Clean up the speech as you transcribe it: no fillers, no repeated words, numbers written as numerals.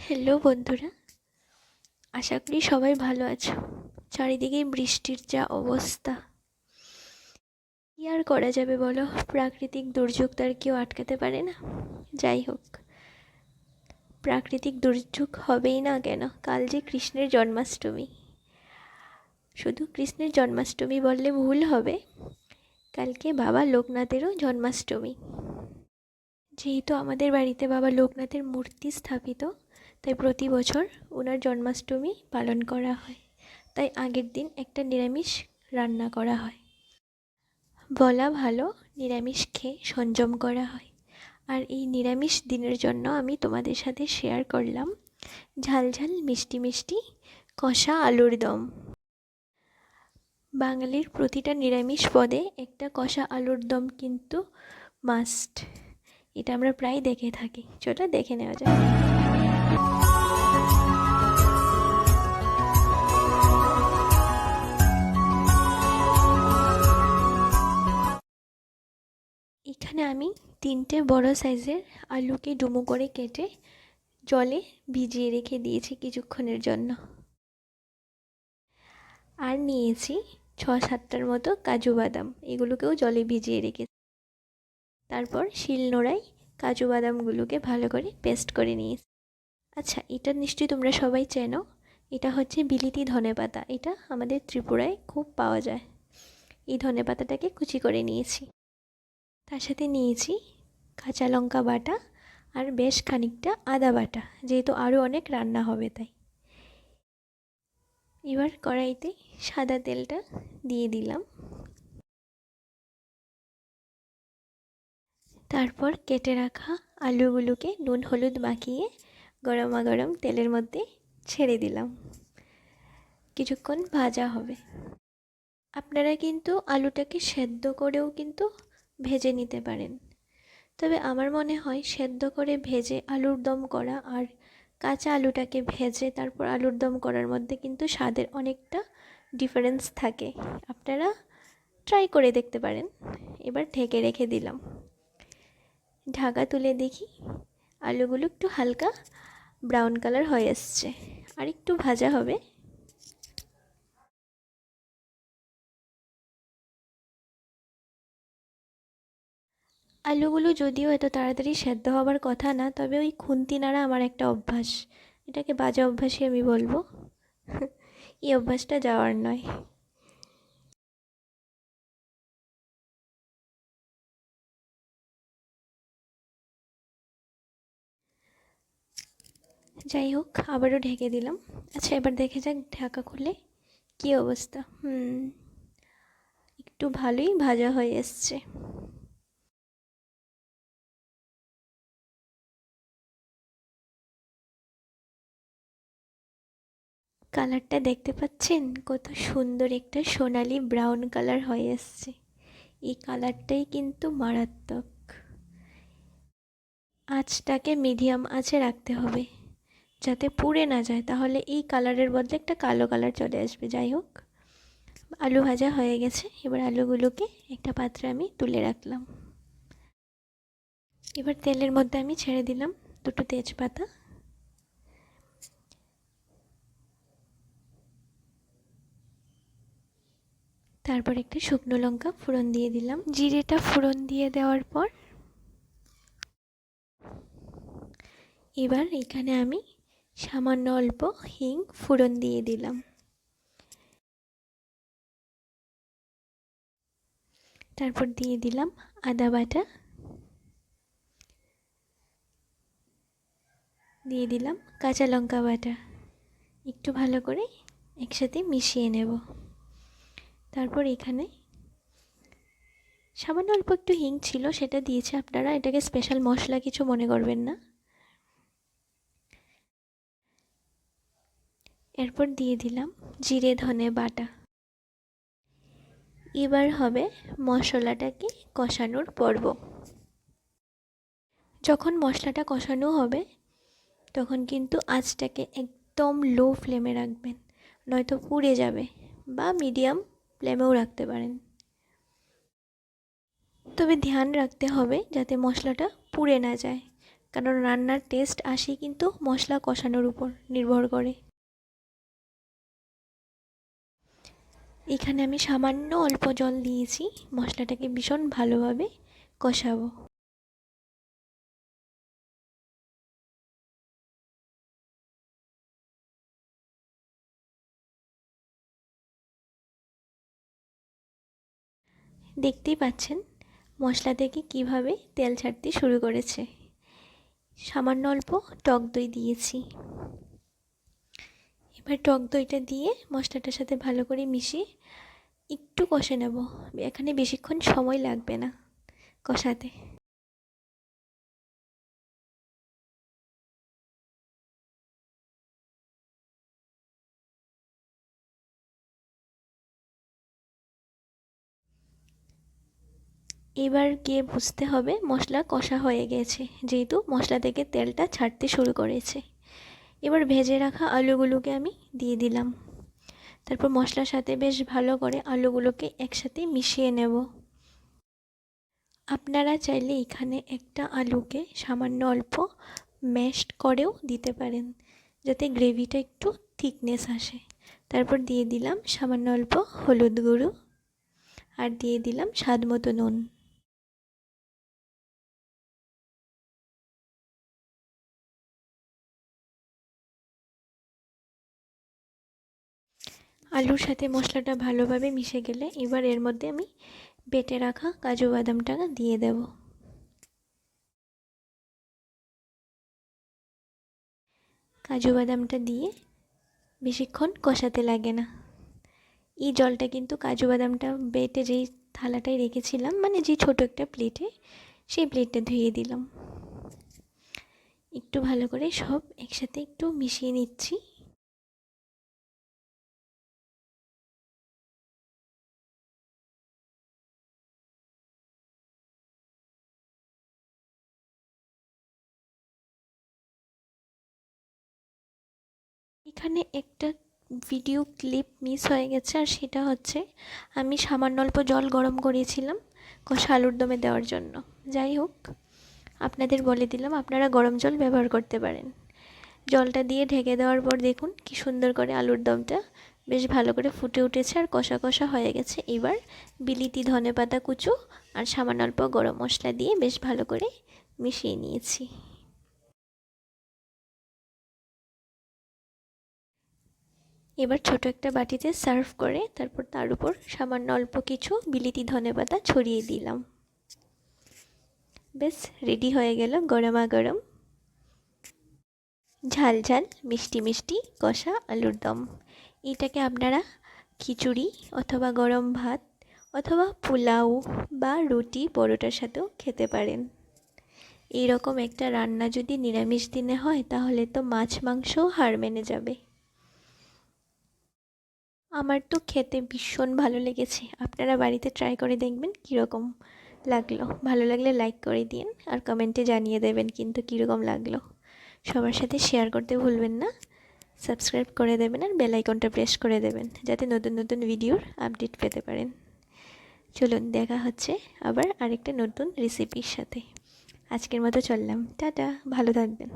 Hello বন্ধুরা, আশা করি সবাই ভালো আছো। চারিদিকে বৃষ্টির যা অবস্থা, কী আর করা যাবে বলো? প্রাকৃতিক দুর্যোগ তার কেউ আটকাতে পারে না। যাই হোক, প্রাকৃতিক দুর্যোগ হবেই না কেন, কাল যে কৃষ্ণের জন্মাষ্টমী। শুধু কৃষ্ণের জন্মাষ্টমী বললে ভুল হবে, কালকে বাবা লোকনাথেরও জন্মাষ্টমী। যেহেতু আমাদের বাড়িতে বাবা লোকনাথের মূর্তি স্থাপিত, তাই প্রতি বছর ওনার জন্মাষ্টমী পালন করা হয়। তাই আগের দিন একটা নিরামিষ রান্না করা হয়। বলা ভালো, নিরামিষ খেয়ে সংযম করা হয়। আর এই নিরামিষ দিনের জন্য আমি তোমাদের সাথে শেয়ার করলাম ঝাল ঝাল মিষ্টি মিষ্টি কষা আলুর দম। বাঙালির প্রতিটা নিরামিষ পদে একটা কষা আলুর দম কিন্তু মাস্ট। এটা আমরা প্রায় দেখে থাকি, চলো দেখে নেওয়া যায়। এখানে আমি 3টে বড় সাইজের আলুকে ডুমো করে কেটে জলে ভিজিয়ে রেখে দিয়েছি কিছুক্ষণের জন্য। আর নিয়েছি 6-7টার মতো কাজু বাদাম, এগুলোকেও জলে ভিজিয়ে রেখেছি। তারপর শিলনোড়ায় কাজু বাদামগুলোকে ভালো করে পেস্ট করে নিয়েছি। আচ্ছা, এটা নিশ্চয়ই তোমরা সবাই চেনো, এটা হচ্ছে বিলিতি ধনেপাতা। এটা আমাদের ত্রিপুরায় খুব পাওয়া যায়। এই ধনেপাতাটাকে কুচি করে নিয়েছি। তার সাথে নিয়েছি কাঁচা লঙ্কা বাটা আর বেশ খানিকটা আদা বাটা, যেহেতু আরও অনেক রান্না হবে তাই। এবার কড়াইতে সাদা তেলটা দিয়ে দিলাম। তারপর কেটে রাখা আলুগুলোকে নুন হলুদ মাখিয়ে গরমা গরম তেলের মধ্যে ছেড়ে দিলাম। কিছুক্ষণ ভাজা হবে। আপনারা কিন্তু আলুটাকে সেদ্ধ করেও কিন্তু ভেজে নিতে পারেন, তবে আমার মনে হয় সেদ্ধ করে ভেজে আলুর দম করা আর কাঁচা আলুটাকে ভেজে তারপর আলুর দম করার মধ্যে কিন্তু স্বাদের অনেকটা ডিফারেন্স থাকে। আপনারা ট্রাই করে দেখতে পারেন। এবার ঢেকে রেখে দিলাম। ঢাকা তুলে দেখি আলুগুলো একটু হালকা ব্রাউন কালার হয়ে এসছে, আর একটু ভাজা হবে। আলুগুলো যদিও এত তাড়াতাড়ি সেদ্ধ হবার কথা না, তবে ওই খুন্তি নাড়া আমার একটা অভ্যাস। এটাকে বাজে অভ্যাসই আমি বলবো। এই অভ্যাসটা যাওয়ার নয়। যাই হোক, আবারও ঢেকে দিলাম। আচ্ছা, এবার দেখে যাক ঢাকা খুলে কী অবস্থা। একটু ভালোই ভাজা হয়ে এসছে। কালারটা দেখতে পাচ্ছেন? কত সুন্দর একটা সোনালি ব্রাউন কালার হয়ে এসছে। এই কালারটাই কিন্তু মারাত্মক। আঁচটাকে মিডিয়াম আঁচে রাখতে হবে যাতে পুড়ে না যায়, তাহলে এই কালারের বদলে একটা কালো কালার চলে আসবে। যাই হোক, আলু ভাজা হয়ে গেছে। এবার আলুগুলোকে একটা পাত্রে আমি তুলে রাখলাম। এবার তেলের মধ্যে আমি ছেড়ে দিলাম 2টো তেজপাতা, তারপর একটা শুকনো লঙ্কা ফোড়ন দিয়ে দিলাম। জিরেটা ফোড়ন দিয়ে দেওয়ার পর এবার এখানে আমি সামান্য অল্প হিং ফোড়ন দিয়ে দিলাম। তারপর দিয়ে দিলাম আদা বাটা, দিয়ে দিলাম কাঁচা লঙ্কা বাটা। একটু ভালো করে একসাথে মিশিয়ে নেব। তারপর এখানে সামান্য অল্প একটু হিং ছিল, সেটা দিয়েছে। আপনারা এটাকে স্পেশাল মশলা কিছু মনে করবেন না। এরপর দিয়ে দিলাম জিরে ধনে বাটা। এবার হবে মশলাটাকে কষানোর পর্ব। যখন মশলাটা কষানো হবে তখন কিন্তু আঁচটাকে একদম লো ফ্লেমে রাখবেন, নয়তো পুড়ে যাবে, বা মিডিয়াম ফ্লেমেও রাখতে পারেন। তবে ধ্যান রাখতে হবে যাতে মশলাটা পুড়ে না যায়, কারণ রান্নার টেস্ট আসে কিন্তু মশলা কষানোর উপর নির্ভর করে। এখানে আমি সামান্য অল্প জল দিয়েছি, মশলাটাকে ভীষণ ভালোভাবে কষাবো। দেখতেই পাচ্ছেন মশলা থেকে কিভাবে তেল ছাড়তে শুরু করেছে। সামান্য অল্প টক দই দিয়েছি। এবার টক দইটা দিয়ে মশলাটার সাথে ভালো করে মিশিয়ে একটু কষে নেব। এখানে বেশিক্ষণ সময় লাগবে না কষাতে। এবার গিয়ে বুঝতে হবে মশলা কষা হয়ে গেছে, যেহেতু মশলা থেকে তেলটা ছাড়তে শুরু করেছে। এবার ভেজে রাখা আলুগুলোকে আমি দিয়ে দিলাম। তারপর মশলার সাথে বেশ ভালো করে আলুগুলোকে একসাথে মিশিয়ে নেব। আপনারা চাইলে এখানে একটা আলুকে সামান্য অল্প ম্যাশড করেও দিতে পারেন, যাতে গ্রেভিটা একটু থিকনেস আসে। তারপর দিয়ে দিলাম সামান্য অল্প হলুদ গুঁড়ো আর দিয়ে দিলাম স্বাদ মতো নুন। আলুর সাথে মশলাটা ভালোভাবে মিশে গেলে এবার এর মধ্যে আমি বেটে রাখা কাজু বাদামটা দিয়ে দেব। কাজু বাদামটা দিয়ে বেশিক্ষণ কষাতে লাগে না। এই জলটা কিন্তু কাজু বাদামটা বেটে যেই থালাটায় রেখেছিলাম, মানে যে ছোট একটা প্লেটে, সেই প্লেটটা ধুয়ে দিলাম। একটু ভালো করে সব একসাথে একটু মিশিয়ে নিচ্ছি। এখানে একটা ভিডিও ক্লিপ মিস হয়ে গেছে, আর সেটা হচ্ছে আমি সামান্য অল্প জল গরম করেছিলাম কষা আলুর দমে দেওয়ার জন্য। যাই হোক, আপনাদের বলে দিলাম আপনারা গরম জল ব্যবহার করতে পারেন। জলটা দিয়ে ঢেকে দেওয়ার পর দেখুন কি সুন্দর করে আলুর দমটা বেশ ভালো করে ফুটে উঠেছে আর কষা কষা হয়ে গেছে। এবার বিলিতি ধনেপাতা কুচো আর সামান্য অল্প গরম মশলা দিয়ে বেশ ভালো করে মিশিয়ে নিয়েছি। এবার ছোট একটা বাটিতে সার্ভ করে তারপর তার উপর সামান্য অল্প কিছু বিলিতি ধনেপাতা ছড়িয়ে দিলাম। বেশ রেডি হয়ে গেল গরমা গরম ঝাল ঝাল মিষ্টি মিষ্টি কষা আলুর দম। এটাকে আপনারা খিচুড়ি অথবা গরম ভাত অথবা পোলাও বা রুটি পরোটার সাথেও খেতে পারেন। এইরকম একটা রান্না যদি নিরামিষ দিনে হয় তাহলে তো মাছ মাংসও হার মেনে যাবে। আমার তো খেতে ভীষণ ভালো লেগেছে। আপনারা বাড়িতে ট্রাই করে দেখবেন কীরকম লাগলো। ভালো লাগলে লাইক করে দিন আর কমেন্টে জানিয়ে দেবেন কিন্তু কীরকম লাগলো। সবার সাথে শেয়ার করতে ভুলবেন না। সাবস্ক্রাইব করে দেবেন আর বেল আইকনটা প্রেস করে দেবেন যাতে নতুন নতুন ভিডিওর আপডেট পেতে পারেন। চলুন দেখা হচ্ছে আবার আরেকটা নতুন রেসিপির সাথে। আজকের মতো চললাম, টাটা, ভালো থাকবেন।